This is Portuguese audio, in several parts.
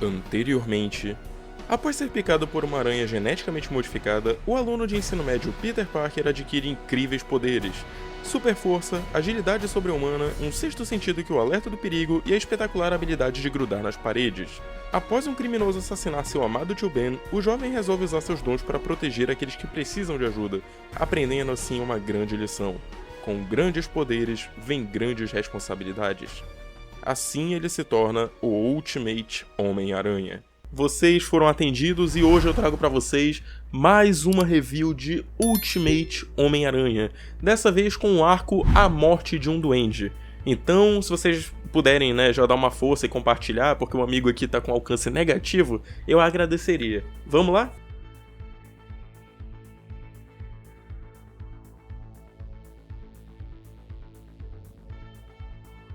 Anteriormente, após ser picado por uma aranha geneticamente modificada, o aluno de ensino médio Peter Parker adquire incríveis poderes, super força, agilidade sobre-humana, um sexto sentido que o alerta do perigo e a espetacular habilidade de grudar nas paredes. Após um criminoso assassinar seu amado tio Ben, o jovem resolve usar seus dons para proteger aqueles que precisam de ajuda, aprendendo assim uma grande lição. Com grandes poderes, vem grandes responsabilidades. Assim ele se torna o Ultimate Homem-Aranha. Vocês foram atendidos e hoje eu trago pra vocês mais uma review de Ultimate Homem-Aranha, dessa vez com o arco A Morte de um Duende. Então, se vocês puderem, já dar uma força e compartilhar, porque o amigo aqui tá com alcance negativo, eu agradeceria. Vamos lá?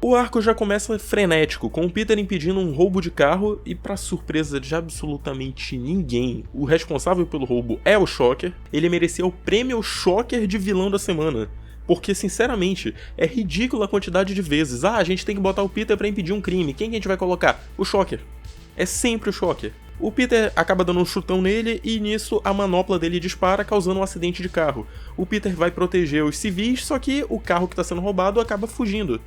O arco já começa frenético, com o Peter impedindo um roubo de carro e, pra surpresa de absolutamente ninguém, o responsável pelo roubo é o Shocker. Ele merecia o prêmio Shocker de vilão da semana. Porque, sinceramente, é ridícula a quantidade de vezes. A gente tem que botar o Peter pra impedir um crime. Quem que a gente vai colocar? O Shocker. É sempre o Shocker. O Peter acaba dando um chutão nele e nisso a manopla dele dispara, causando um acidente de carro. O Peter vai proteger os civis, só que o carro que está sendo roubado acaba fugindo.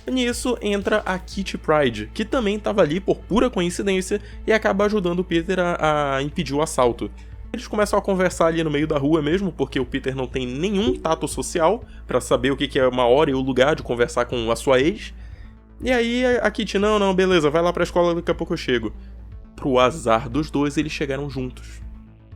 Nisso entra a Kitty Pryde, que também estava ali por pura coincidência e acaba ajudando o Peter a impedir o assalto. Eles começam a conversar ali no meio da rua mesmo, porque o Peter não tem nenhum tato social para saber o que é uma hora e o lugar de conversar com a sua ex. E aí a Kitty, não, beleza, vai lá pra escola, daqui a pouco eu chego. Pro azar dos dois, eles chegaram juntos.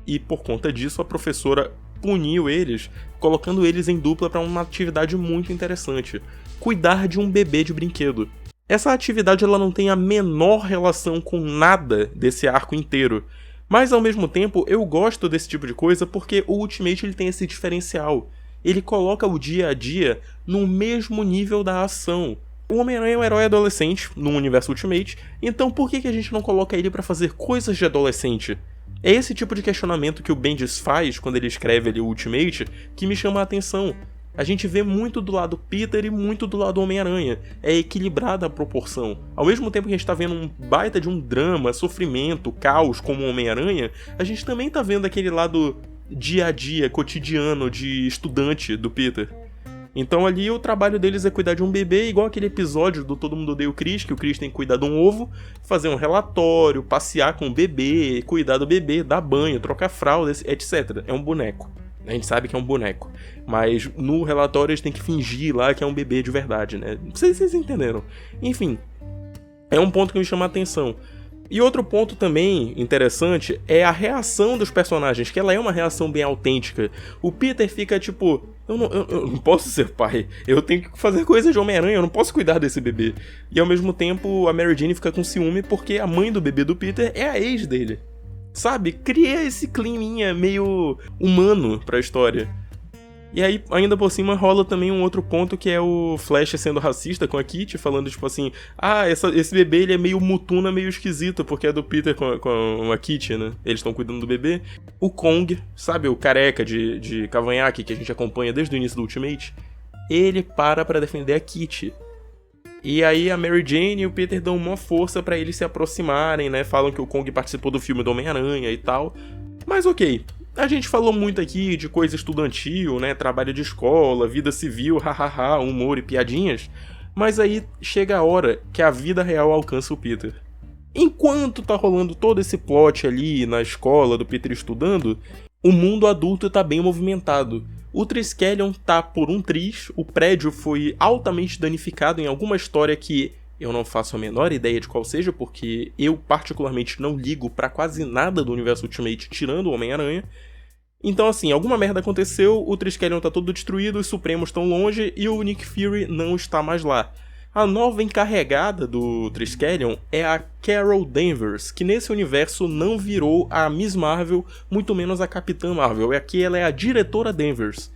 E por conta disso, a professora puniu eles, colocando eles em dupla para uma atividade muito interessante: cuidar de um bebê de brinquedo. Essa atividade ela não tem a menor relação com nada desse arco inteiro, mas ao mesmo tempo eu gosto desse tipo de coisa porque o Ultimate ele tem esse diferencial. Ele coloca o dia a dia no mesmo nível da ação. O Homem-Aranha é um herói adolescente no universo Ultimate, então por que a gente não coloca ele para fazer coisas de adolescente? É esse tipo de questionamento que o Bendis faz quando ele escreve ali o Ultimate que me chama a atenção. A gente vê muito do lado Peter e muito do lado Homem-Aranha. É equilibrada a proporção. Ao mesmo tempo que a gente tá vendo um baita de um drama, sofrimento, caos como o Homem-Aranha, a gente também tá vendo aquele lado dia a dia, cotidiano de estudante do Peter. Então ali o trabalho deles é cuidar de um bebê, igual aquele episódio do Todo Mundo Odeia o Chris, que o Chris tem que cuidar de um ovo, fazer um relatório, passear com o bebê, cuidar do bebê, dar banho, trocar fralda, etc. É um boneco. A gente sabe que é um boneco. Mas no relatório eles têm que fingir lá que é um bebê de verdade, né? Não sei se vocês entenderam. Enfim, é um ponto que me chama a atenção. E outro ponto também interessante é a reação dos personagens, que ela é uma reação bem autêntica. O Peter fica tipo, eu não posso ser pai, eu tenho que fazer coisas de Homem-Aranha, eu não posso cuidar desse bebê. E ao mesmo tempo a Mary Jane fica com ciúme porque a mãe do bebê do Peter é a ex dele. Sabe? Cria esse climinha meio humano pra história. E aí, ainda por cima, rola também um outro ponto que é o Flash sendo racista com a Kitty, falando tipo assim, esse bebê ele é meio mutuna, meio esquisito, porque é do Peter com a Kitty, né? Eles estão cuidando do bebê. O Kong, sabe, o careca de cavanhaque que a gente acompanha desde o início do Ultimate, ele para defender a Kitty. E aí a Mary Jane e o Peter dão uma força pra eles se aproximarem, né? Falam que o Kong participou do filme do Homem-Aranha e tal. Mas ok, a gente falou muito aqui de coisa estudantil, né? Trabalho de escola, vida civil, hahaha, humor e piadinhas. Mas aí chega a hora que a vida real alcança o Peter. Enquanto tá rolando todo esse plot ali na escola do Peter estudando, o mundo adulto tá bem movimentado. O Triskelion tá por um triz, o prédio foi altamente danificado em alguma história que eu não faço a menor ideia de qual seja, porque eu particularmente não ligo pra quase nada do universo Ultimate tirando o Homem-Aranha. Então assim, alguma merda aconteceu, o Triskelion tá todo destruído, os Supremos estão longe e o Nick Fury não está mais lá. A nova encarregada do Triskelion é a Carol Danvers, que nesse universo não virou a Miss Marvel, muito menos a Capitã Marvel. Aqui ela é a diretora Danvers.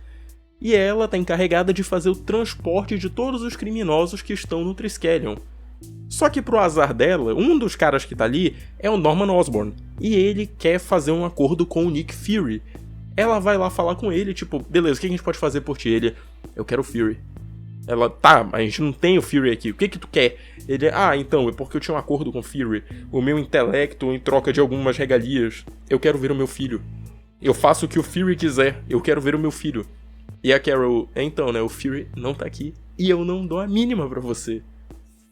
E ela está encarregada de fazer o transporte de todos os criminosos que estão no Triskelion. Só que pro azar dela, um dos caras que tá ali é o Norman Osborn, e ele quer fazer um acordo com o Nick Fury. Ela vai lá falar com ele, tipo, beleza, o que a gente pode fazer por ti? Ele, eu quero o Fury. Ela, tá, a gente não tem o Fury aqui, o que tu quer? Ele, então, é porque eu tinha um acordo com Fury. O meu intelecto em troca de algumas regalias. Eu quero ver o meu filho. Eu faço o que o Fury quiser. Eu quero ver o meu filho. E a Carol, então, né, o Fury não tá aqui. E eu não dou a mínima pra você.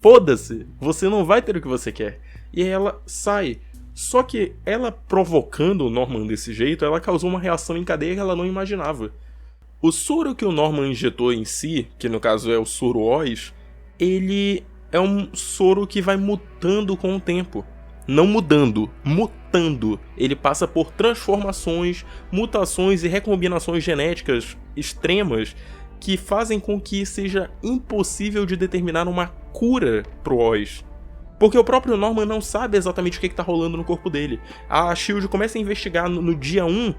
Foda-se, você não vai ter o que você quer. E aí ela sai. Só que ela provocando o Norman desse jeito, ela causou uma reação em cadeia que ela não imaginava. O soro que o Norman injetou em si, que no caso é o soro Oz, ele é um soro que vai mutando com o tempo. Não mudando, mutando. Ele passa por transformações, mutações e recombinações genéticas extremas que fazem com que seja impossível de determinar uma cura pro Oz. Porque o próprio Norman não sabe exatamente o que tá rolando no corpo dele. A SHIELD começa a investigar no dia 1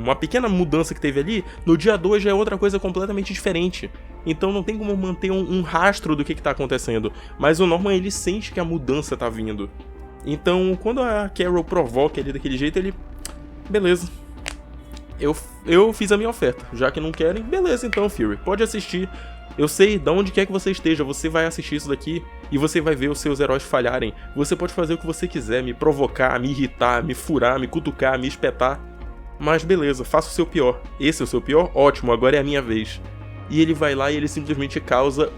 uma pequena mudança que teve ali, no dia 2 já é outra coisa completamente diferente. Então não tem como manter um rastro do que tá acontecendo. Mas o Norman, ele sente que a mudança tá vindo. Então, quando a Carol provoca ele daquele jeito, ele... Beleza. Eu fiz a minha oferta. Já que não querem, beleza então, Fury. Pode assistir. Eu sei, de onde quer que você esteja, você vai assistir isso daqui e você vai ver os seus heróis falharem. Você pode fazer o que você quiser, me provocar, me irritar, me furar, me cutucar, me espetar. Mas beleza, faça o seu pior. Esse é o seu pior? Ótimo, agora é a minha vez. E ele vai lá e ele simplesmente causa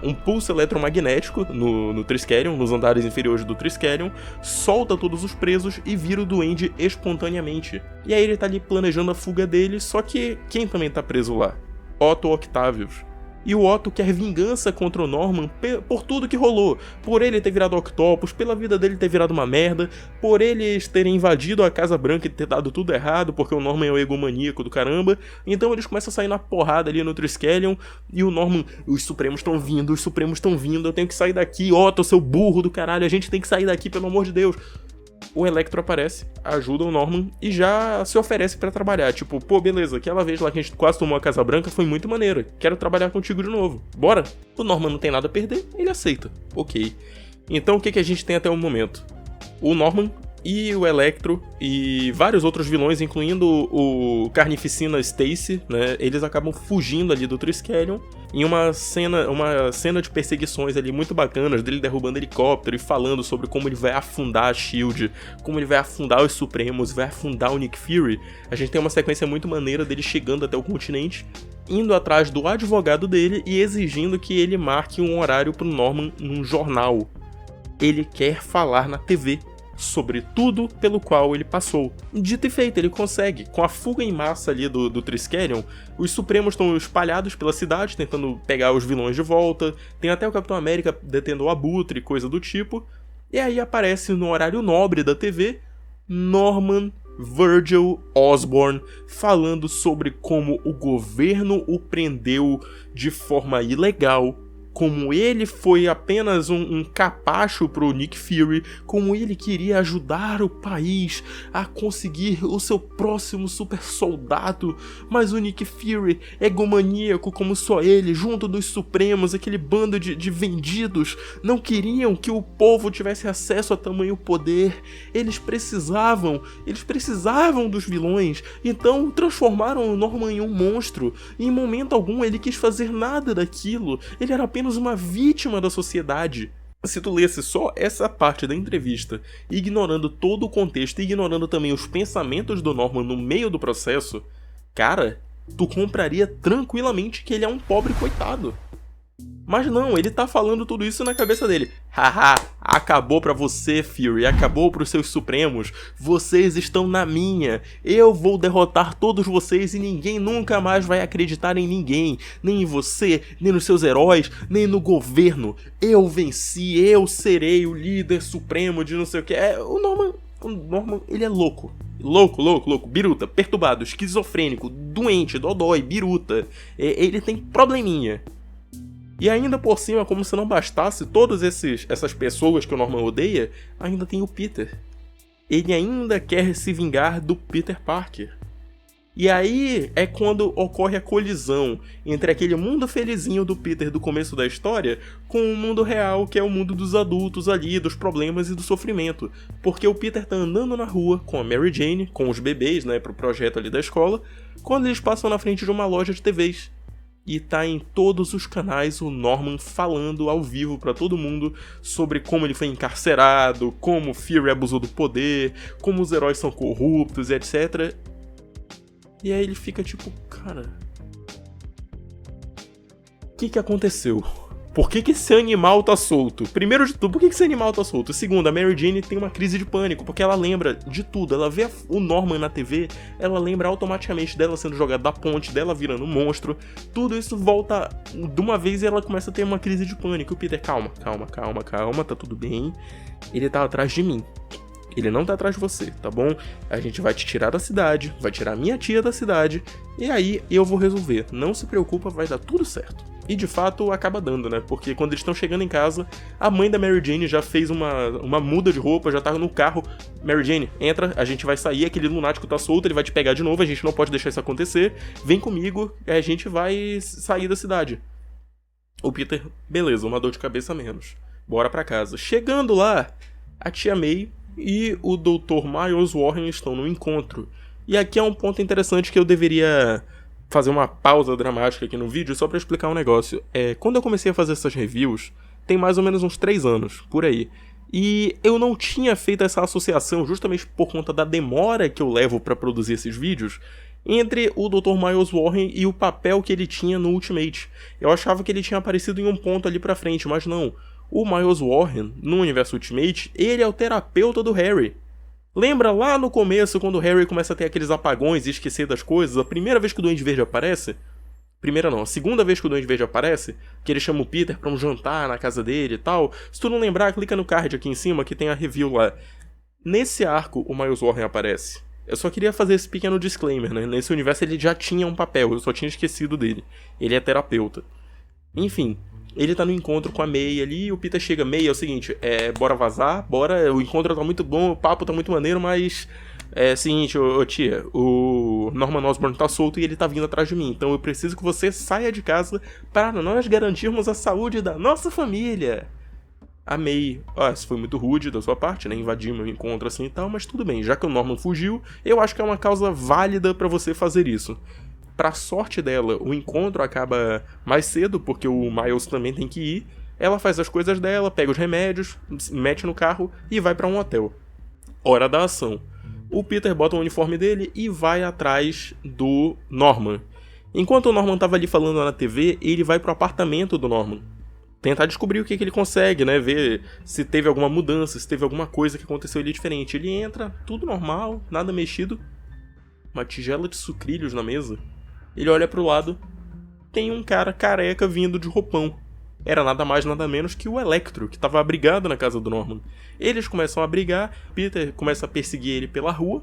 um pulso eletromagnético no Triskelion, nos andares inferiores do Triskelion, solta todos os presos e vira o Duende espontaneamente. E aí ele tá ali planejando a fuga dele, só que quem também tá preso lá? Otto Octavius. E o Otto quer vingança contra o Norman por tudo que rolou. Por ele ter virado Octopus, pela vida dele ter virado uma merda, por eles terem invadido a Casa Branca e ter dado tudo errado, porque o Norman é o egomaníaco do caramba. Então eles começam a sair na porrada ali no Triskelion, e o Norman, os Supremos estão vindo, eu tenho que sair daqui, Otto, seu burro do caralho, a gente tem que sair daqui, pelo amor de Deus. O Electro aparece, ajuda o Norman e já se oferece pra trabalhar. Tipo, pô, beleza, aquela vez lá que a gente quase tomou a Casa Branca foi muito maneira. Quero trabalhar contigo de novo. Bora? O Norman não tem nada a perder, ele aceita. Ok. Então o que a gente tem até o momento? O Norman e o Electro e vários outros vilões, incluindo o Carnificina Stacy, né? Eles acabam fugindo ali do Triskelion em uma cena de perseguições ali muito bacanas, dele derrubando helicóptero e falando sobre como ele vai afundar a SHIELD, como ele vai afundar os Supremos, vai afundar o Nick Fury. A gente tem uma sequência muito maneira dele chegando até o continente, indo atrás do advogado dele e exigindo que ele marque um horário pro Norman num jornal. Ele quer falar na TV sobre tudo pelo qual ele passou. Dito e feito, ele consegue. Com a fuga em massa ali do Triskelion, os Supremos estão espalhados pela cidade, tentando pegar os vilões de volta. Tem até o Capitão América detendo o Abutre, coisa do tipo. E aí aparece no horário nobre da TV, Norman Virgil Osborn falando sobre como o governo o prendeu de forma ilegal, como ele foi apenas um capacho pro Nick Fury, como ele queria ajudar o país a conseguir o seu próximo super soldado, mas o Nick Fury, egomaníaco como só ele, junto dos Supremos, aquele bando de vendidos, não queriam que o povo tivesse acesso a tamanho poder. Eles precisavam dos vilões, então transformaram o Norman em um monstro, e em momento algum ele quis fazer nada daquilo, ele era apenas uma vítima da sociedade. Se tu lesse só essa parte da entrevista, ignorando todo o contexto e ignorando também os pensamentos do Norman no meio do processo, cara, tu compraria tranquilamente que ele é um pobre coitado. Mas não, ele tá falando tudo isso na cabeça dele. Haha, acabou pra você, Fury, acabou pros seus Supremos. Vocês estão na minha. Eu vou derrotar todos vocês e ninguém nunca mais vai acreditar em ninguém. Nem em você, nem nos seus heróis, nem no governo. Eu venci, eu serei o líder supremo de não sei o que. O Norman, ele é louco. Louco, biruta, perturbado, esquizofrênico, doente, dodói, biruta. Ele tem probleminha. E ainda por cima, como se não bastasse, todas essas pessoas que o Norman odeia, ainda tem o Peter. Ele ainda quer se vingar do Peter Parker. E aí é quando ocorre a colisão entre aquele mundo felizinho do Peter do começo da história com o mundo real, que é o mundo dos adultos ali, dos problemas e do sofrimento. Porque o Peter tá andando na rua com a Mary Jane, com os bebês, né, pro projeto ali da escola, quando eles passam na frente de uma loja de TVs. E tá em todos os canais o Norman falando ao vivo pra todo mundo sobre como ele foi encarcerado, como Fury abusou do poder, como os heróis são corruptos e etc. E aí ele fica tipo, cara, o que aconteceu? Por que esse animal tá solto? Primeiro de tudo, por que esse animal tá solto? Segundo, a Mary Jane tem uma crise de pânico, porque ela lembra de tudo. Ela vê o Norman na TV, ela lembra automaticamente dela sendo jogada da ponte, dela virando um monstro. Tudo isso volta de uma vez e ela começa a ter uma crise de pânico. O Peter, calma, tá tudo bem. Ele tá atrás de mim. Ele não tá atrás de você, tá bom? A gente vai te tirar da cidade, vai tirar minha tia da cidade, e aí eu vou resolver. Não se preocupa, vai dar tudo certo. E de fato acaba dando, né? Porque quando eles estão chegando em casa, a mãe da Mary Jane já fez uma muda de roupa, já tá no carro. Mary Jane, entra, a gente vai sair, aquele lunático tá solto, ele vai te pegar de novo, a gente não pode deixar isso acontecer. Vem comigo, a gente vai sair da cidade. O Peter, beleza, uma dor de cabeça a menos. Bora pra casa. Chegando lá, a tia May e o Dr. Miles Warren estão no encontro. E aqui é um ponto interessante que eu deveria fazer uma pausa dramática aqui no vídeo só pra explicar um negócio. Quando eu comecei a fazer essas reviews, tem mais ou menos uns 3 anos, por aí. E eu não tinha feito essa associação justamente por conta da demora que eu levo pra produzir esses vídeos entre o Dr. Miles Warren e o papel que ele tinha no Ultimate. Eu achava que ele tinha aparecido em um ponto ali pra frente, mas não. O Miles Warren, no universo Ultimate, ele é o terapeuta do Harry. Lembra lá no começo, quando o Harry começa a ter aqueles apagões e esquecer das coisas, a primeira vez que o Duende Verde aparece? Primeira não, a segunda vez que o Duende Verde aparece, que ele chama o Peter pra um jantar na casa dele e tal. Se tu não lembrar, clica no card aqui em cima que tem a review lá. Nesse arco, o Miles Warren aparece. Eu só queria fazer esse pequeno disclaimer, né? Nesse universo ele já tinha um papel, eu só tinha esquecido dele. Ele é terapeuta. Enfim, ele tá no encontro com a May ali, e o Peter chega, May, é o seguinte, bora vazar, bora, o encontro tá muito bom, o papo tá muito maneiro, mas é o seguinte, ô tia, o Norman Osborn tá solto e ele tá vindo atrás de mim, então eu preciso que você saia de casa para nós garantirmos a saúde da nossa família. A May, isso foi muito rude da sua parte, né, invadir meu encontro assim e tal, mas tudo bem, já que o Norman fugiu, eu acho que é uma causa válida pra você fazer isso. Pra sorte dela, o encontro acaba mais cedo, porque o Miles também tem que ir. Ela faz as coisas dela, pega os remédios, mete no carro e vai pra um hotel. Hora da ação. O Peter bota o uniforme dele e vai atrás do Norman. Enquanto o Norman tava ali falando na TV, ele vai pro apartamento do Norman. Tentar descobrir o que ele consegue, né? Ver se teve alguma mudança, se teve alguma coisa que aconteceu ali diferente. Ele entra, tudo normal, nada mexido. Uma tigela de sucrilhos na mesa. Ele olha pro lado, tem um cara careca vindo de roupão. Era nada mais nada menos que o Electro, que estava abrigado na casa do Norman. Eles começam a brigar, Peter começa a perseguir ele pela rua,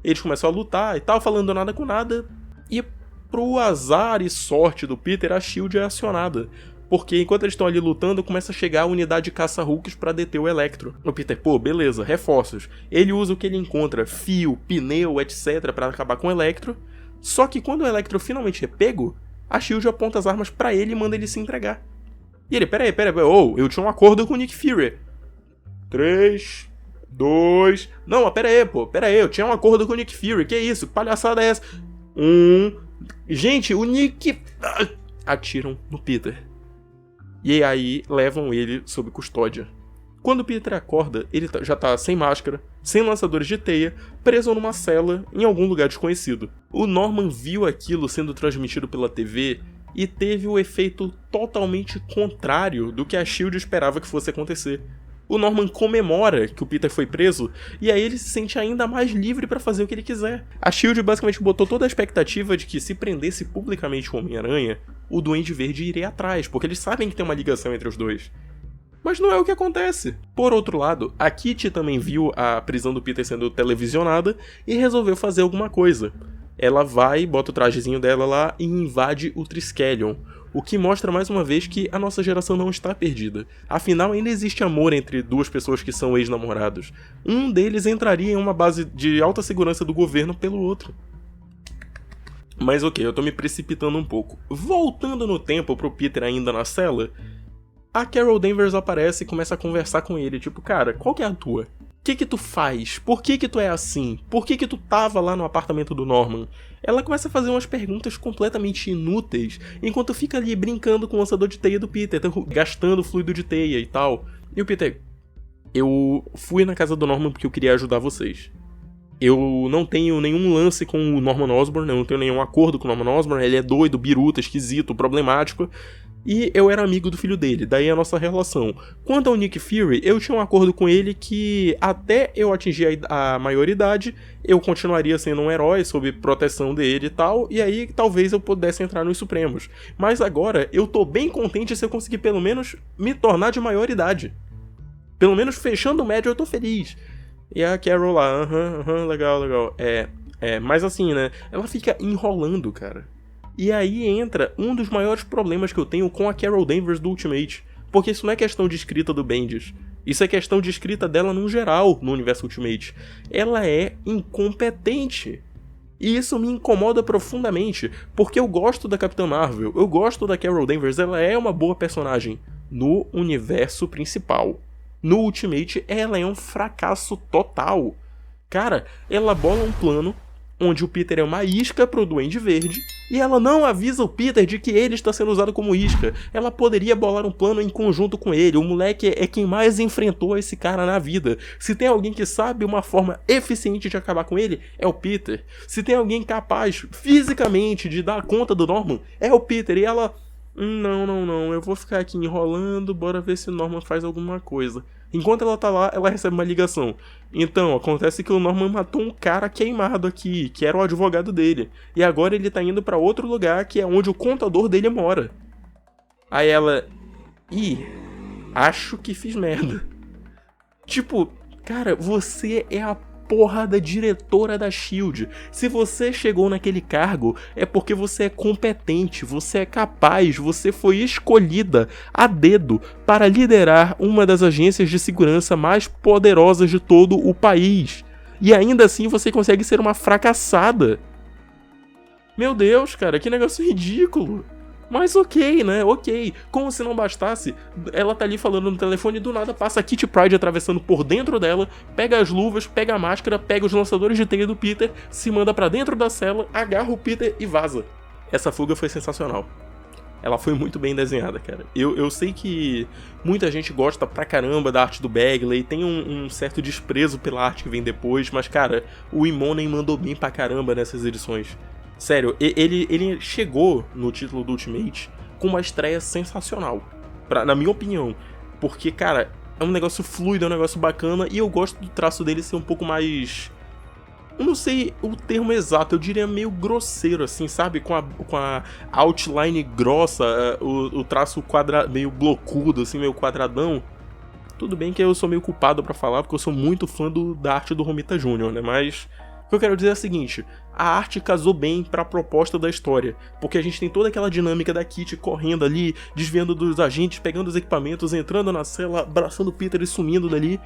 eles começam a lutar e tal, falando nada com nada. E pro azar e sorte do Peter, a SHIELD é acionada. Porque enquanto eles estão ali lutando, começa a chegar a unidade de caça-hulks pra deter o Electro. O Peter, beleza, reforços. Ele usa o que ele encontra, fio, pneu, etc, pra acabar com o Electro. Só que quando o Electro finalmente é pego, a SHIELD aponta as armas pra ele e manda ele se entregar. E ele, peraí, eu tinha um acordo com o Nick Fury. 3, 2... Não, mas peraí, eu tinha um acordo com o Nick Fury, que isso, que palhaçada é essa? 1... Gente, o Nick... Atiram no Peter. E aí levam ele sob custódia. Quando o Peter acorda, ele já tá sem máscara, sem lançadores de teia, preso numa cela em algum lugar desconhecido. O Norman viu aquilo sendo transmitido pela TV e teve o efeito totalmente contrário do que a SHIELD esperava que fosse acontecer. O Norman comemora que o Peter foi preso e aí ele se sente ainda mais livre pra fazer o que ele quiser. A SHIELD basicamente botou toda a expectativa de que se prendesse publicamente o Homem-Aranha, o Duende Verde iria atrás, porque eles sabem que tem uma ligação entre os dois. Mas não é o que acontece. Por outro lado, a Kitty também viu a prisão do Peter sendo televisionada e resolveu fazer alguma coisa. Ela vai, bota o trajezinho dela lá e invade o Triskelion, o que mostra mais uma vez que a nossa geração não está perdida. Afinal, ainda existe amor entre duas pessoas que são ex-namorados. Um deles entraria em uma base de alta segurança do governo pelo outro. Mas ok, eu tô me precipitando um pouco. Voltando no tempo pro Peter ainda na cela, a Carol Danvers aparece e começa a conversar com ele, tipo, cara, qual que é a tua? que tu faz? Por que tu é assim? Por que tu tava lá no apartamento do Norman? Ela começa a fazer umas perguntas completamente inúteis, enquanto fica ali brincando com o lançador de teia do Peter, gastando fluido de teia e tal. E o Peter, eu fui na casa do Norman porque eu queria ajudar vocês. Eu não tenho nenhum lance com o Norman Osborn, eu não tenho nenhum acordo com o Norman Osborn, ele é doido, biruta, esquisito, problemático. E eu era amigo do filho dele, daí a nossa relação. Quanto ao Nick Fury, eu tinha um acordo com ele que até eu atingir a maioridade, eu continuaria sendo um herói sob proteção dele e tal, e aí talvez eu pudesse entrar nos Supremos. Mas agora eu tô bem contente se eu conseguir pelo menos me tornar de maioridade. Pelo menos fechando o médio eu tô feliz. E a Carol lá, legal. Mas assim, né, ela fica enrolando, cara. E aí entra um dos maiores problemas que eu tenho com a Carol Danvers do Ultimate. Porque isso não é questão de escrita do Bendis. Isso é questão de escrita dela no geral, no universo Ultimate. Ela é incompetente. E isso me incomoda profundamente, porque eu gosto da Capitã Marvel, eu gosto da Carol Danvers, ela é uma boa personagem no universo principal. No Ultimate, ela é um fracasso total. Cara, ela bola um plano onde o Peter é uma isca pro Duende Verde, e ela não avisa o Peter de que ele está sendo usado como isca. Ela poderia bolar um plano em conjunto com ele. O moleque é quem mais enfrentou esse cara na vida. Se tem alguém que sabe uma forma eficiente de acabar com ele, é o Peter. Se tem alguém capaz, fisicamente, de dar conta do Norman, é o Peter. E ela... Não, eu vou ficar aqui enrolando, bora ver se o Norman faz alguma coisa. Enquanto ela tá lá, ela recebe uma ligação. Então, acontece que o Norman matou um cara queimado aqui, que era o advogado dele. E agora ele tá indo pra outro lugar, que é onde o contador dele mora. Aí ela... acho que fiz merda. Tipo, cara, você é a porra da diretora da SHIELD. Se você chegou naquele cargo, é porque você é competente, você é capaz, você foi escolhida a dedo para liderar uma das agências de segurança mais poderosas de todo o país. E ainda assim você consegue ser uma fracassada. Meu Deus, cara, que negócio ridículo. Mas ok, né? Ok. Como se não bastasse, ela tá ali falando no telefone e do nada passa a Kitty Pryde atravessando por dentro dela, pega as luvas, pega a máscara, pega os lançadores de teia do Peter, se manda pra dentro da cela, agarra o Peter e vaza. Essa fuga foi sensacional. Ela foi muito bem desenhada, cara. Eu sei que muita gente gosta pra caramba da arte do Bagley, tem um certo desprezo pela arte que vem depois, mas, cara, o Immonen mandou bem pra caramba nessas edições. Sério, ele chegou no título do Ultimate com uma estreia sensacional, na minha opinião. Porque, cara, é um negócio fluido, é um negócio bacana, e eu gosto do traço dele ser um pouco mais... Eu não sei o termo exato, eu diria meio grosseiro, assim, sabe? Com a outline grossa, o traço meio blocudo, assim, meio quadradão. Tudo bem que eu sou meio culpado pra falar, porque eu sou muito fã da arte do Romita Jr., né? Mas... o que eu quero dizer é o seguinte, a arte casou bem pra proposta da história, porque a gente tem toda aquela dinâmica da Kitty correndo ali, desviando dos agentes, pegando os equipamentos, entrando na cela, abraçando o Peter e sumindo dali.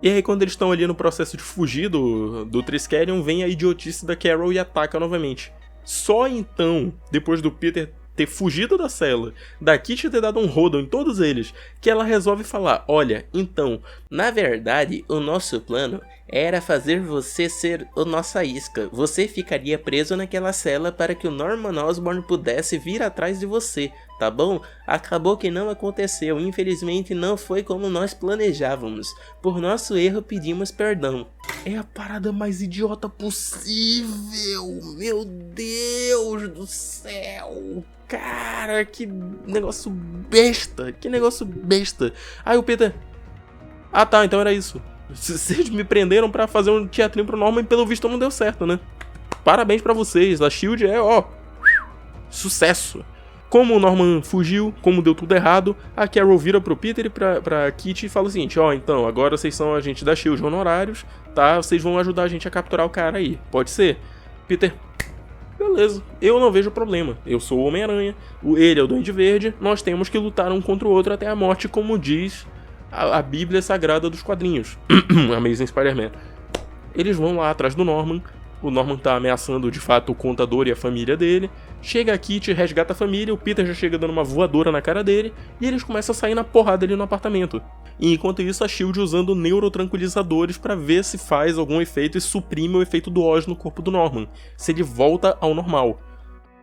E aí quando eles estão ali no processo de fugir do Triskelion, vem a idiotice da Carol e ataca novamente. Só então, depois do Peter ter fugido da cela, da Kitty ter dado um rodo em todos eles, que ela resolve falar, olha, então, na verdade, o nosso plano era fazer você ser a nossa isca. Você ficaria preso naquela cela para que o Norman Osborn pudesse vir atrás de você, tá bom? Acabou que não aconteceu, infelizmente não foi como nós planejávamos. Por nosso erro pedimos perdão. É a parada mais idiota possível, meu Deus do céu. Cara, que negócio besta, Aí o Peter... ah tá, então era isso. Vocês me prenderam pra fazer um teatrinho pro Norman e pelo visto não deu certo, né? Parabéns pra vocês, a SHIELD é, sucesso. Como o Norman fugiu, como deu tudo errado, a Carol vira pro Peter e pra Kitty e fala o seguinte, então, agora vocês são agentes da SHIELD honorários, tá? Vocês vão ajudar a gente a capturar o cara aí, pode ser? Peter, beleza, eu não vejo problema, eu sou o Homem-Aranha, ele é o Duende Verde, nós temos que lutar um contra o outro até a morte, como diz... a Bíblia Sagrada dos quadrinhos. Amazing Spider-Man. Eles vão lá atrás do Norman. O Norman tá ameaçando de fato o contador e a família dele. Chega a Kitty, resgata a família, o Peter já chega dando uma voadora na cara dele e eles começam a sair na porrada ali no apartamento. E enquanto isso a SHIELD usando neurotranquilizadores pra ver se faz algum efeito e suprime o efeito do Oz no corpo do Norman, se ele volta ao normal.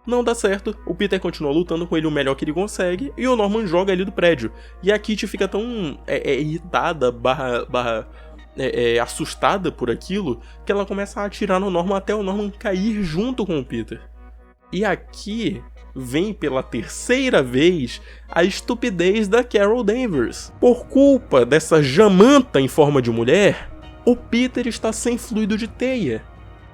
Não dá certo, o Peter continua lutando com ele o melhor que ele consegue e o Norman joga ele do prédio. E a Kitty fica tão irritada, assustada por aquilo, que ela começa a atirar no Norman até o Norman cair junto com o Peter. E aqui vem pela terceira vez a estupidez da Carol Danvers. Por culpa dessa jamanta em forma de mulher, o Peter está sem fluido de teia.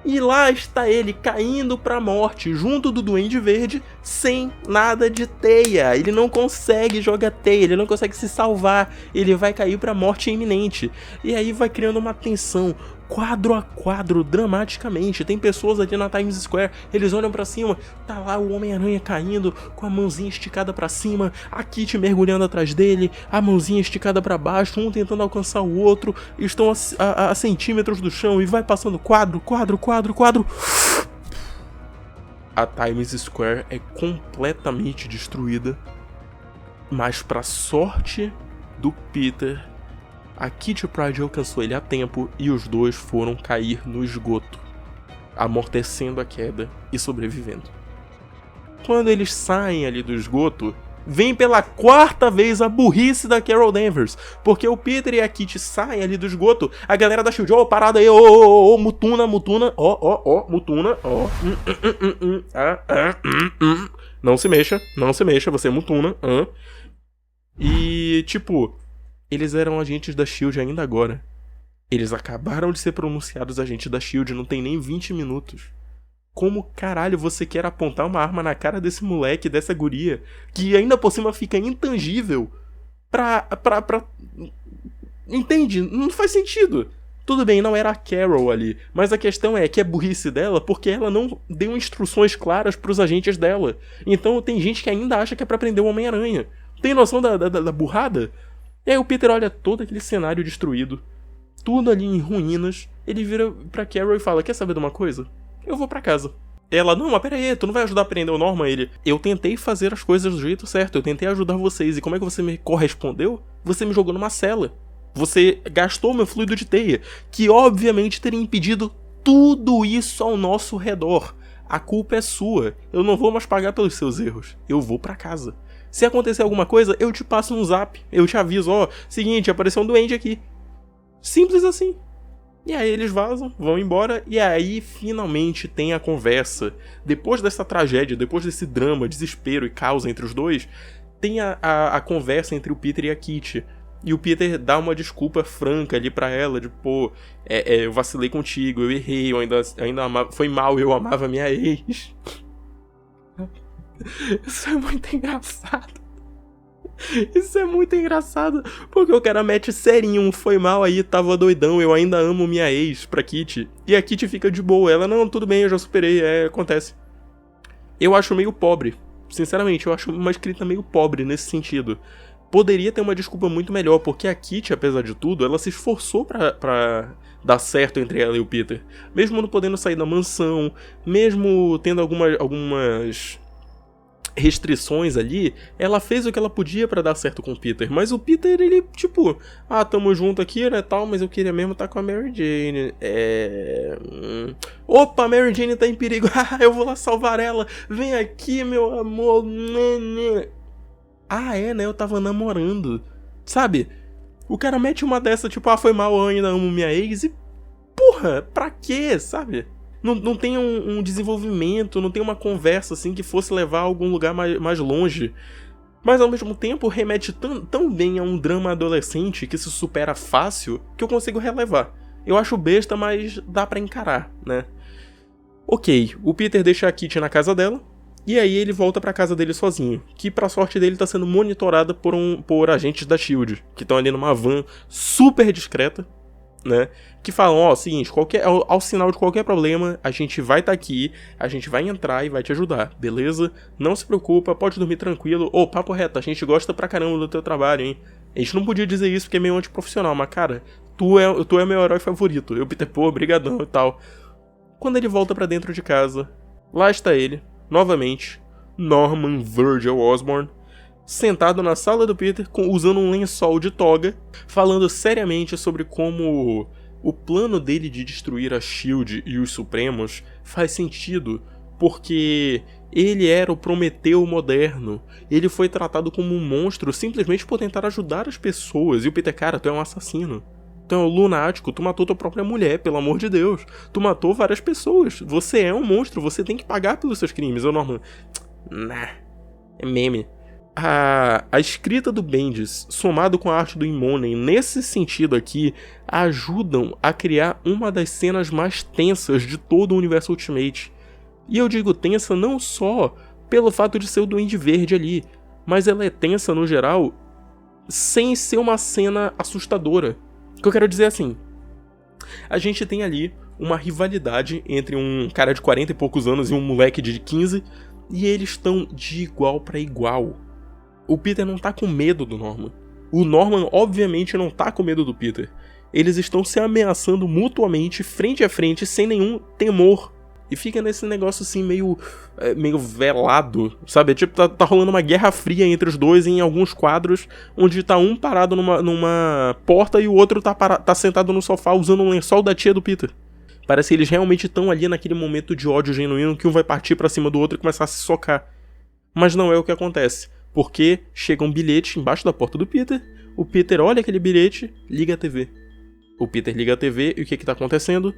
E lá está ele caindo pra morte junto do Duende Verde sem nada de teia. Ele não consegue jogar teia, ele não consegue se salvar, ele vai cair pra morte iminente. E aí vai criando uma tensão, quadro a quadro, dramaticamente. Tem pessoas ali na Times Square, eles olham pra cima, tá lá o Homem-Aranha caindo com a mãozinha esticada pra cima, a Kitty mergulhando atrás dele, a mãozinha esticada pra baixo, um tentando alcançar o outro, estão a centímetros do chão e vai passando quadro. A Times Square é completamente destruída, mas pra sorte do Peter, a Kitty Pryde alcançou ele a tempo e os dois foram cair no esgoto, amortecendo a queda e sobrevivendo. Quando eles saem ali do esgoto, vem pela quarta vez a burrice da Carol Danvers, porque o Peter e a Kitty saem ali do esgoto, a galera da SHIELD, parada aí, mutuna, mutuna, não se mexa, você é mutuna, E, tipo, eles eram agentes da SHIELD ainda agora. Eles acabaram de ser pronunciados agentes da SHIELD, não tem nem 20 minutos. Como caralho você quer apontar uma arma na cara desse moleque, dessa guria, que ainda por cima fica intangível, Entende? Não faz sentido. Tudo bem, não era a Carol ali, mas a questão é que é burrice dela porque ela não deu instruções claras pros agentes dela. Então tem gente que ainda acha que é pra prender o Homem-Aranha. Tem noção da burrada? E aí o Peter olha todo aquele cenário destruído, tudo ali em ruínas, ele vira pra Carol e fala, quer saber de uma coisa? Eu vou pra casa. Ela, não, mas pera aí, tu não vai ajudar a prender o Norman? Ele, eu tentei fazer as coisas do jeito certo, eu tentei ajudar vocês, e como é que você me correspondeu? Você me jogou numa cela. Você gastou meu fluido de teia, que obviamente teria impedido tudo isso ao nosso redor. A culpa é sua, eu não vou mais pagar pelos seus erros, eu vou pra casa. Se acontecer alguma coisa, eu te passo um zap, eu te aviso, seguinte, apareceu um duende aqui. Simples assim. E aí eles vazam, vão embora, e aí finalmente tem a conversa. Depois dessa tragédia, depois desse drama, desespero e caos entre os dois, tem a conversa entre o Peter e a Kitty. E o Peter dá uma desculpa franca ali pra ela, de eu vacilei contigo, eu errei, eu ainda amava, foi mal, eu amava minha ex. Isso é muito engraçado. Isso é muito engraçado, porque o cara mete serinho, foi mal aí, tava doidão, eu ainda amo minha ex pra Kitty. E a Kitty fica de boa, ela, não, tudo bem, eu já superei, acontece. Eu acho meio pobre, sinceramente, eu acho uma escrita meio pobre nesse sentido. Poderia ter uma desculpa muito melhor, porque a Kitty, apesar de tudo, ela se esforçou pra dar certo entre ela e o Peter. Mesmo não podendo sair da mansão, mesmo tendo algumas restrições ali, ela fez o que ela podia pra dar certo com o Peter. Mas o Peter, ele, tamo junto aqui, né, tal, mas eu queria mesmo estar com a Mary Jane. Opa, a Mary Jane tá em perigo. Eu vou lá salvar ela. Vem aqui, meu amor. Eu tava namorando. Sabe? O cara mete uma dessa, foi mal, eu ainda amo minha ex. E, porra, pra quê, sabe? Não tem um desenvolvimento, não tem uma conversa assim que fosse levar a algum lugar mais longe. Mas ao mesmo tempo remete tão bem a um drama adolescente que se supera fácil que eu consigo relevar. Eu acho besta, mas dá pra encarar, né? Ok, o Peter deixa a Kitty na casa dela. E aí ele volta pra casa dele sozinho, que pra sorte dele tá sendo monitorada por agentes da SHIELD, que estão ali numa van super discreta, né? Que falam, seguinte, ao sinal de qualquer problema, a gente vai estar aqui, a gente vai entrar e vai te ajudar, beleza? Não se preocupa, pode dormir tranquilo. Papo reto, a gente gosta pra caramba do teu trabalho, hein? A gente não podia dizer isso porque é meio antiprofissional, mas cara, tu é meu herói favorito. Eu, Peter, brigadão e tal. Quando ele volta pra dentro de casa, lá está ele, novamente, Norman Virgil Osborn, sentado na sala do Peter, usando um lençol de toga, falando seriamente sobre como o plano dele de destruir a SHIELD e os Supremos faz sentido, porque ele era o Prometeu moderno. Ele foi tratado como um monstro simplesmente por tentar ajudar as pessoas. E o Peter, cara, tu é um assassino. Tu é um lunático, tu matou tua própria mulher, pelo amor de Deus. Tu matou várias pessoas. Você é um monstro, você tem que pagar pelos seus crimes. Ô, Norman, nah, é meme. A escrita do Bendis, somado com a arte do Immonen, nesse sentido aqui, ajudam a criar uma das cenas mais tensas de todo o universo Ultimate. E eu digo tensa não só pelo fato de ser o Duende Verde ali, mas ela é tensa no geral, sem ser uma cena assustadora. O que eu quero dizer é assim, a gente tem ali uma rivalidade entre um cara de 40 e poucos anos e um moleque de 15, e eles estão de igual para igual. O Peter não tá com medo do Norman. O Norman, obviamente, não tá com medo do Peter. Eles estão se ameaçando mutuamente, frente a frente, sem nenhum temor. E fica nesse negócio assim, meio velado, sabe? Tipo, tá rolando uma guerra fria entre os dois em alguns quadros, onde tá um parado numa porta e o outro tá sentado no sofá usando um lençol da tia do Peter. Parece que eles realmente estão ali naquele momento de ódio genuíno que um vai partir pra cima do outro e começar a se socar. Mas não é o que acontece. Porque chega um bilhete embaixo da porta do Peter, o Peter olha aquele bilhete, liga a TV. O Peter liga a TV e o que tá acontecendo?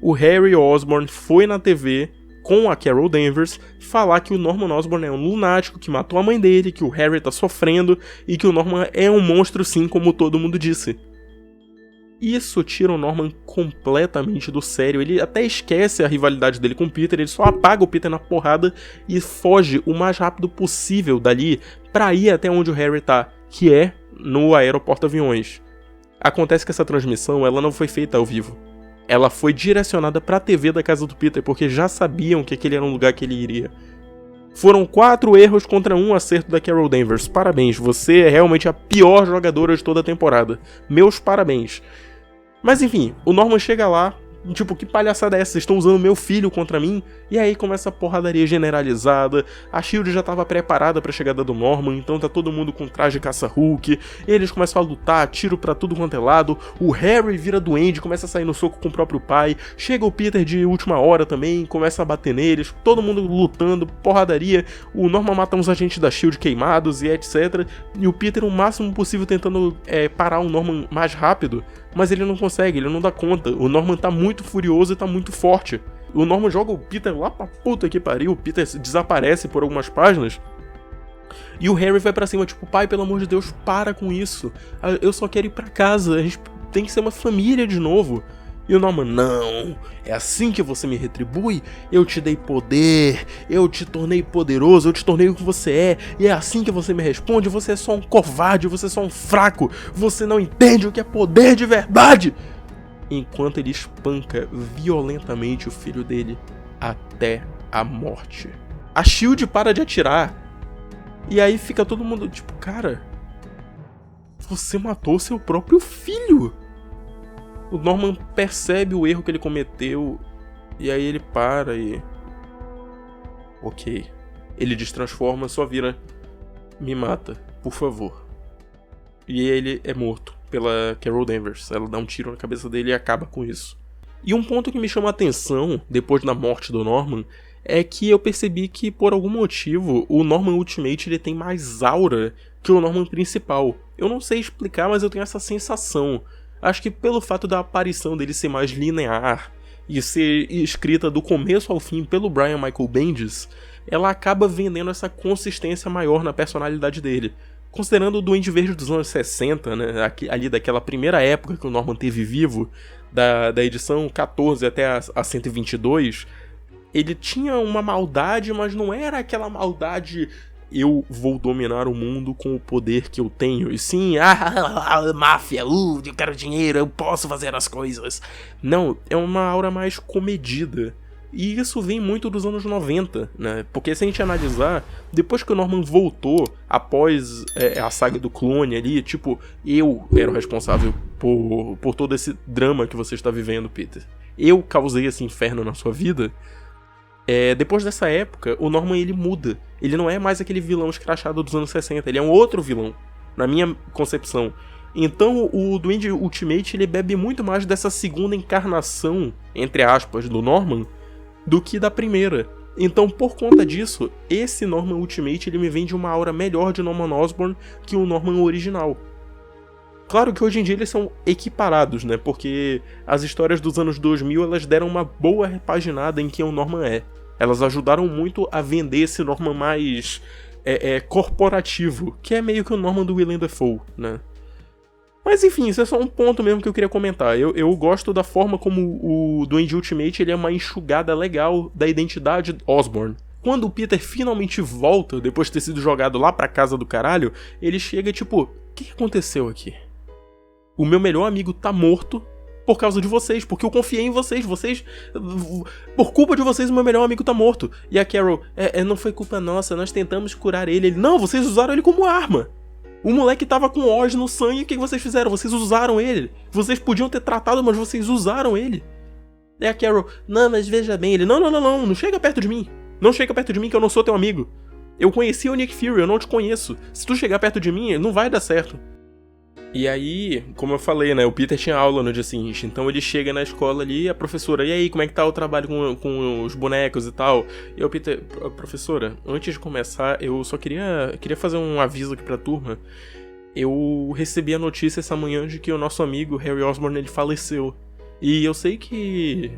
O Harry Osborn foi na TV com a Carol Danvers falar que o Norman Osborn é um lunático, que matou a mãe dele, que o Harry tá sofrendo e que o Norman é um monstro sim, como todo mundo disse. Isso tira o Norman completamente do sério. Ele até esquece a rivalidade dele com o Peter, ele só apaga o Peter na porrada e foge o mais rápido possível dali pra ir até onde o Harry tá, que é no aeroporto-aviões. Acontece que essa transmissão ela não foi feita ao vivo. Ela foi direcionada pra TV da casa do Peter, porque já sabiam que aquele era um lugar que ele iria. Foram 4 erros contra 1 acerto da Carol Danvers. Parabéns, você é realmente a pior jogadora de toda a temporada. Meus parabéns. Mas enfim, o Norman chega lá, tipo, que palhaçada é essa? Vocês estão usando meu filho contra mim? E aí começa a porradaria generalizada, a SHIELD já tava preparada pra chegada do Norman, então tá todo mundo com traje caça-Hulk, eles começam a lutar, tiro pra tudo quanto é lado, o Harry vira duende, começa a sair no soco com o próprio pai, chega o Peter de última hora também, começa a bater neles, todo mundo lutando, porradaria, o Norman mata uns agentes da SHIELD queimados e etc, e o Peter o máximo possível tentando parar o Norman mais rápido, mas ele não consegue, ele não dá conta. O Norman tá muito furioso e tá muito forte. O Norman joga o Peter lá pra puta que pariu, o Peter desaparece por algumas páginas. E o Harry vai pra cima, tipo, pai, pelo amor de Deus, para com isso. Eu só quero ir pra casa, a gente tem que ser uma família de novo. E o Norman, não, é assim que você me retribui? Eu te dei poder, eu te tornei poderoso, eu te tornei o que você é, e é assim que você me responde? Você é só um covarde, você é só um fraco, você não entende o que é poder de verdade! Enquanto ele espanca violentamente o filho dele até a morte. A SHIELD para de atirar, e aí fica todo mundo tipo, cara, você matou seu próprio filho! O Norman percebe o erro que ele cometeu, e aí ele para e... Ok. Ele destransforma, só vira... Me mata, por favor. E ele é morto pela Carol Danvers. Ela dá um tiro na cabeça dele e acaba com isso. E um ponto que me chama a atenção, depois da morte do Norman, é que eu percebi que, por algum motivo, o Norman Ultimate ele tem mais aura que o Norman principal. Eu não sei explicar, mas eu tenho essa sensação. Acho que pelo fato da aparição dele ser mais linear e ser escrita do começo ao fim pelo Brian Michael Bendis, ela acaba vendendo essa consistência maior na personalidade dele. Considerando o Duende Verde dos anos 60, né, ali daquela primeira época que o Norman teve vivo, da edição 14 até a 122, ele tinha uma maldade, mas não era aquela maldade... Eu vou dominar o mundo com o poder que eu tenho. E sim, máfia, eu quero dinheiro, eu posso fazer as coisas. Não, é uma aura mais comedida. E isso vem muito dos anos 90, né? Porque se a gente analisar, depois que o Norman voltou, após a saga do clone ali, tipo, eu era o responsável por todo esse drama que você está vivendo, Peter. eu causei esse inferno na sua vida, depois dessa época, o Norman ele muda. Ele não é mais aquele vilão escrachado dos anos 60, ele é um outro vilão, na minha concepção. Então o Duende Ultimate ele bebe muito mais dessa segunda encarnação, entre aspas, do Norman, do que da primeira. Então, por conta disso, esse Norman Ultimate ele me vende uma aura melhor de Norman Osborn que o Norman original. Claro que hoje em dia eles são equiparados, né? Porque as histórias dos anos 2000 elas deram uma boa repaginada em quem o Norman é. Elas ajudaram muito a vender esse Norman mais corporativo, que é meio que o Norman do Willem Dafoe, né? Mas enfim, isso é só um ponto mesmo que eu queria comentar. Eu gosto da forma como o Duende Ultimate ele é uma enxugada legal da identidade Osborn. Quando o Peter finalmente volta, depois de ter sido jogado lá pra casa do caralho, ele chega tipo, o que aconteceu aqui? O meu melhor amigo tá morto por causa de vocês, porque eu confiei em vocês. Por culpa de vocês, o meu melhor amigo tá morto. E a Carol, não foi culpa nossa, nós tentamos curar ele. Não, vocês usaram ele como arma. O moleque tava com ódio no sangue, o que vocês fizeram? Vocês usaram ele. Vocês podiam ter tratado, mas vocês usaram ele. E a Carol, não, mas veja bem, ele, não chega perto de mim. Não chega perto de mim que eu não sou teu amigo. Eu conheci o Nick Fury, eu não te conheço. Se tu chegar perto de mim, não vai dar certo. E aí, como eu falei, né, o Peter tinha aula no dia seguinte, então ele chega na escola ali, a professora, e aí, como é que tá o trabalho com os bonecos e tal? E o Peter, professora, antes de começar, eu só queria fazer um aviso aqui pra turma. Eu recebi a notícia essa manhã de que o nosso amigo Harry Osborn, ele faleceu. E eu sei que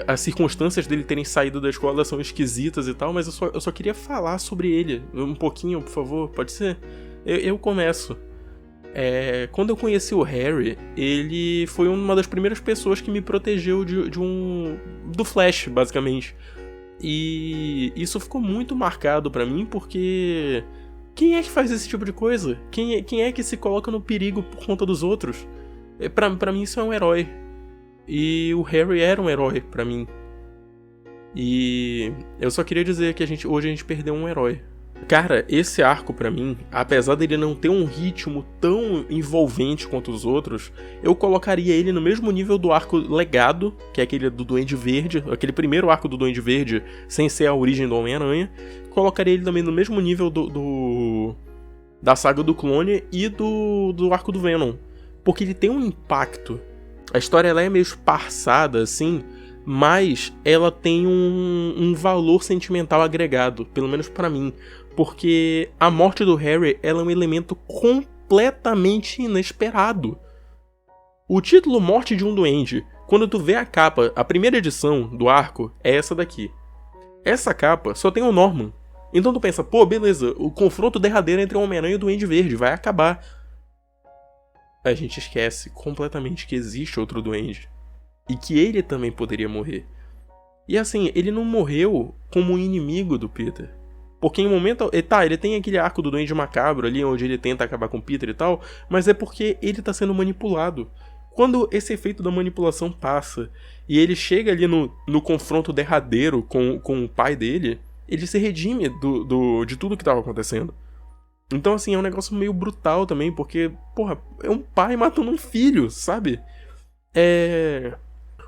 as circunstâncias dele terem saído da escola são esquisitas e tal, mas eu só queria falar sobre ele um pouquinho, por favor, pode ser? Eu começo. Quando eu conheci o Harry, ele foi uma das primeiras pessoas que me protegeu do Flash, basicamente. E isso ficou muito marcado pra mim, porque quem é que faz esse tipo de coisa? Quem é que se coloca no perigo por conta dos outros? Pra mim isso é um herói. E o Harry era um herói pra mim. E eu só queria dizer que hoje a gente perdeu um herói. Cara, esse arco pra mim, apesar dele não ter um ritmo tão envolvente quanto os outros, eu colocaria ele no mesmo nível do arco Legado, que é aquele do Duende Verde, aquele primeiro arco do Duende Verde, sem ser a origem do Homem-Aranha. Colocaria ele também no mesmo nível da saga do Clone e do arco do Venom, porque ele tem um impacto. A história ela é meio esparçada, assim, mas ela tem um valor sentimental agregado, pelo menos pra mim. Porque a morte do Harry ela é um elemento completamente inesperado. O título Morte de um Duende, quando tu vê a capa, a primeira edição do arco é essa daqui. Essa capa só tem o Norman. Então tu pensa, pô, beleza, o confronto derradeiro entre o Homem-Aranha e o Duende Verde vai acabar. A gente esquece completamente que existe outro Duende. E que ele também poderia morrer. E assim, ele não morreu como um inimigo do Peter. Porque em um momento... ele tem aquele arco do Duende Macabro ali, onde ele tenta acabar com o Peter e tal, mas é porque ele tá sendo manipulado. Quando esse efeito da manipulação passa, e ele chega ali no confronto derradeiro com o pai dele, ele se redime de tudo que tava acontecendo. Então assim, é um negócio meio brutal também, porque, porra, é um pai matando um filho, sabe?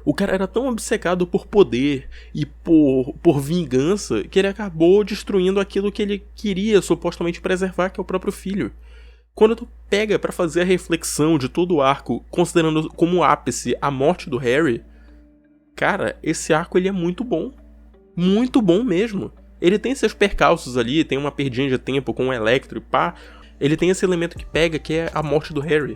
O cara era tão obcecado por poder e por vingança que ele acabou destruindo aquilo que ele queria supostamente preservar, que é o próprio filho. Quando tu pega pra fazer a reflexão de todo o arco, considerando como ápice a morte do Harry, cara, esse arco ele é muito bom. Muito bom mesmo. Ele tem seus percalços ali, tem uma perdinha de tempo com o Electro e pá. Ele tem esse elemento que pega, que é a morte do Harry.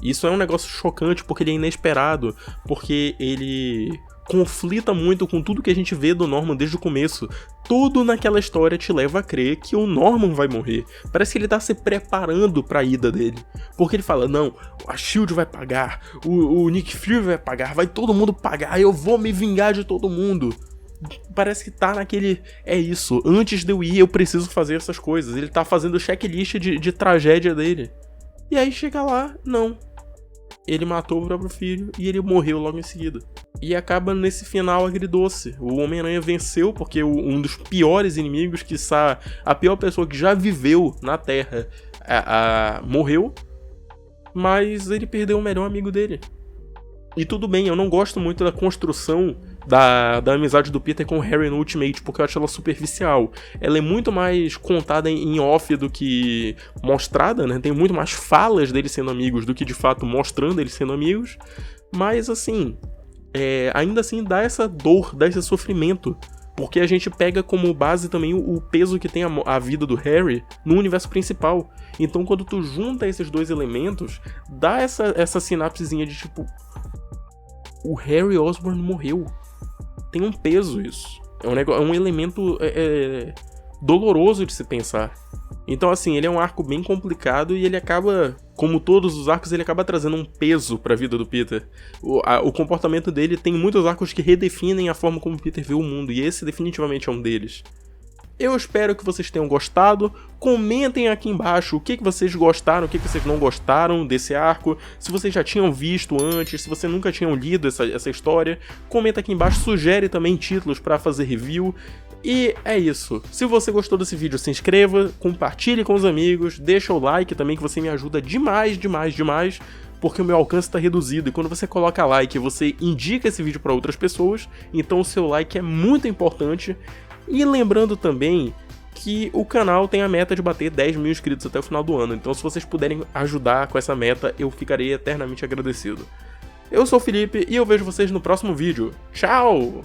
Isso é um negócio chocante porque ele é inesperado, porque ele conflita muito com tudo que a gente vê do Norman desde o começo. Tudo naquela história te leva a crer que o Norman vai morrer. Parece que ele tá se preparando pra ida dele. Porque ele fala, não, a S.H.I.E.L.D. vai pagar, o Nick Fury vai pagar, vai todo mundo pagar, eu vou me vingar de todo mundo. Parece que tá naquele... É isso, antes de eu ir eu preciso fazer essas coisas. Ele tá fazendo o checklist de tragédia dele. E aí chega lá, não. Ele matou o próprio filho e ele morreu logo em seguida. E acaba nesse final agridoce. O Homem-Aranha venceu porque um dos piores inimigos, quiçá a pior pessoa que já viveu na Terra, morreu. Mas ele perdeu o melhor amigo dele. E tudo bem, eu não gosto muito da construção da amizade do Peter com o Harry no Ultimate, porque eu acho ela superficial. Ela é muito mais contada em off do que mostrada, né? Tem muito mais falas deles sendo amigos do que de fato mostrando eles sendo amigos. Mas assim, ainda assim dá essa dor, dá esse sofrimento. Porque a gente pega como base também o peso que tem a vida do Harry no universo principal. Então quando tu junta esses dois elementos, dá essa sinapsezinha de tipo... O Harry Osborn morreu. Tem um peso isso. É um elemento doloroso de se pensar. Então assim, ele é um arco bem complicado e ele acaba, como todos os arcos, ele acaba trazendo um peso pra vida do Peter. O comportamento dele tem muitos arcos que redefinem a forma como o Peter vê o mundo, e esse definitivamente é um deles. Eu espero que vocês tenham gostado. Comentem aqui embaixo o que vocês gostaram, o que vocês não gostaram desse arco. Se vocês já tinham visto antes, se vocês nunca tinham lido essa história. Comenta aqui embaixo, sugere também títulos para fazer review. E é isso. Se você gostou desse vídeo, se inscreva, compartilhe com os amigos, deixa o like também que você me ajuda demais, porque o meu alcance está reduzido, e quando você coloca like, você indica esse vídeo para outras pessoas, então o seu like é muito importante. E lembrando também que o canal tem a meta de bater 10 mil inscritos até o final do ano, então se vocês puderem ajudar com essa meta, eu ficarei eternamente agradecido. Eu sou o Felipe e eu vejo vocês no próximo vídeo. Tchau!